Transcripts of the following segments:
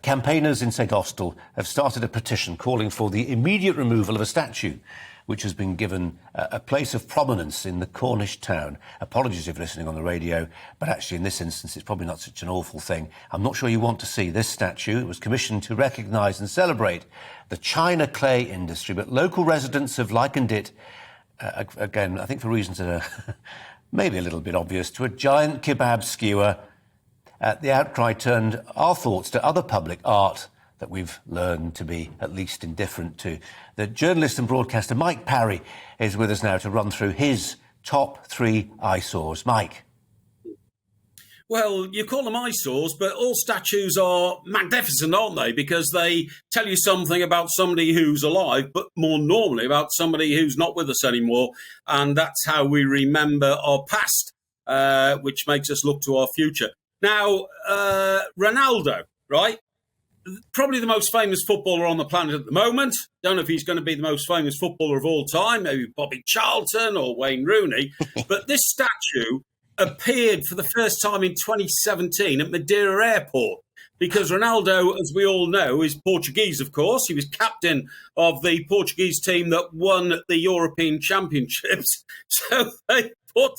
campaigners in St Austell have started a petition calling for the immediate removal of a statue which has been given a place of prominence in the Cornish town. Apologies if you're listening on the radio, but actually in this instance it's probably not such an awful thing. I'm not sure you want to see this statue. It was commissioned to recognise and celebrate the China clay industry, but local residents have likened it, again, I think for reasons that are maybe a little bit obvious, to a giant kebab skewer. The outcry turned our thoughts to other public art that we've learned to be at least indifferent to. The journalist and broadcaster Mike Parry is with us now to run through his top 3 eyesores. Mike. Well, you call them eyesores, but all statues are magnificent, aren't they? Because they tell you something about somebody who's alive, but more normally about somebody who's not with us anymore. And that's how we remember our past, which makes us look to our future. Now, Ronaldo, right? Probably the most famous footballer on the planet at the moment. Don't know if he's going to be the most famous footballer of all time, maybe Bobby Charlton or Wayne Rooney. But this statue appeared for the first time in 2017 at Madeira Airport because Ronaldo, as we all know, is Portuguese, of course. He was captain of the Portuguese team that won the European Championships. So they put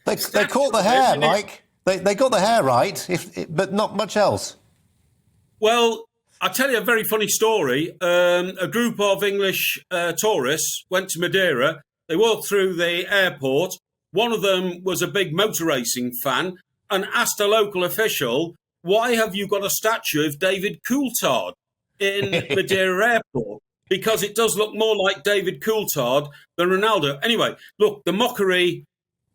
they caught the hair, Mike. They got the hair right, but not much else. Well, I'll tell you a very funny story. A group of English tourists went to Madeira. They walked through the airport. One of them was a big motor racing fan and asked a local official, why have you got a statue of David Coulthard in Madeira Airport? Because it does look more like David Coulthard than Ronaldo. Anyway, look, the mockery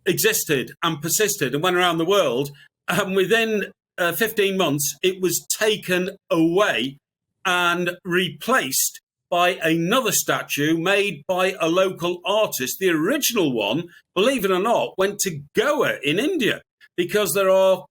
existed and persisted and went around the world. And within 15 months, it was taken away and replaced by another statue made by a local artist. The original one, believe it or not, went to Goa in India because there are,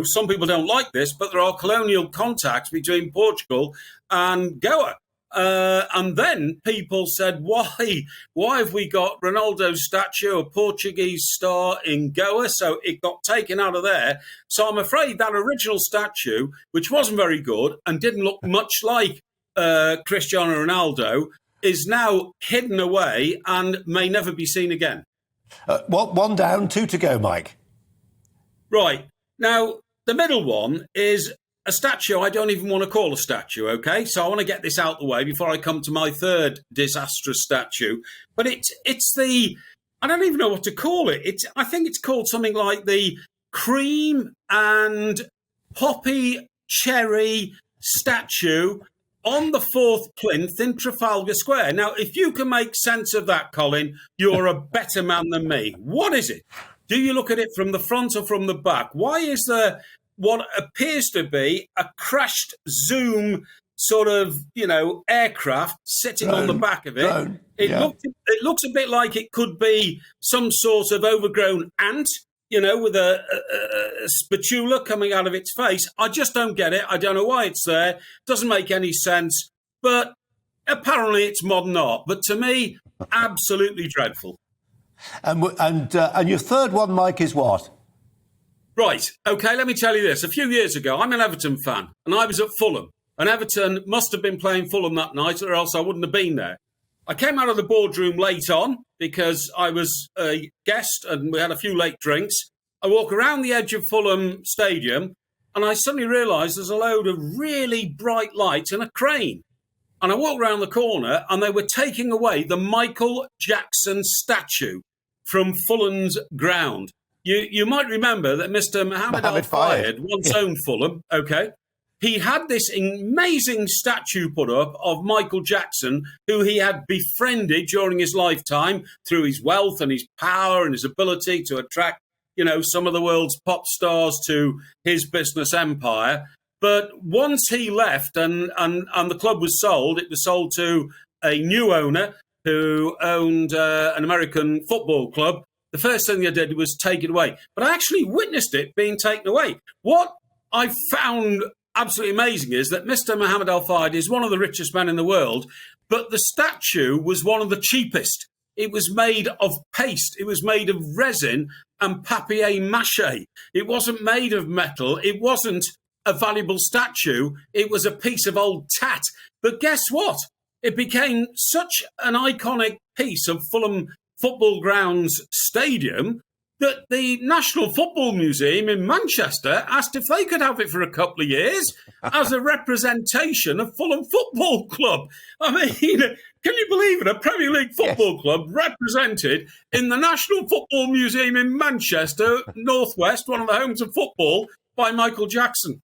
some people don't like this, but there are colonial contacts between Portugal and Goa. And then people said, why have we got Ronaldo's statue, a Portuguese star in Goa? So it got taken out of there. So I'm afraid that original statue, which wasn't very good and didn't look much like Cristiano Ronaldo, is now hidden away and may never be seen again. One down, 2 to go, Mike. Right. Now, the middle one is a statue I don't even want to call a statue, OK? So I want to get this out the way before I come to my third disastrous statue. But it's the, I don't even know what to call it. I think it's called something like the cream and poppy cherry statue on the 4th plinth in Trafalgar Square. Now, if you can make sense of that, Colin, you're a better man than me. What is it? Do you look at it from the front or from the back? Why is there what appears to be a crashed Zoom sort of, aircraft sitting on the back of it? It looks a bit like it could be some sort of overgrown ant, with a spatula coming out of its face. I just don't get it. I don't know why it's there. Doesn't make any sense. But apparently it's modern art. But to me, absolutely dreadful. And your third one, Mike, is what? Right. OK, let me tell you this. A few years ago, I'm an Everton fan, and I was at Fulham. And Everton must have been playing Fulham that night, or else I wouldn't have been there. I came out of the boardroom late on because I was a guest and we had a few late drinks. I walk around the edge of Fulham Stadium and I suddenly realised there's a load of really bright lights and a crane. And I walked around the corner and they were taking away the Michael Jackson statue from Fulham's ground. You might remember that Mr. Mohammed Al-Fayed once owned Fulham, OK? He had this amazing statue put up of Michael Jackson, who he had befriended during his lifetime through his wealth and his power and his ability to attract, some of the world's pop stars to his business empire. But once he left and the club was sold, it was sold to a new owner who owned an American football club. The first thing they did was take it away. But I actually witnessed it being taken away. What I found absolutely amazing is that Mr. Mohammed Al-Fayed is one of the richest men in the world, but the statue was one of the cheapest. It was made of paste. It was made of resin and papier-mâché. It wasn't made of metal. It wasn't a valuable statue. It was a piece of old tat. But guess what? It became such an iconic piece of Fulham Football Grounds Stadium that the National Football Museum in Manchester asked if they could have it for a couple of years as a representation of Fulham Football Club. I mean, can you believe it? A Premier League football club represented in the National Football Museum in Manchester, Northwest, one of the homes of football, by Michael Jackson.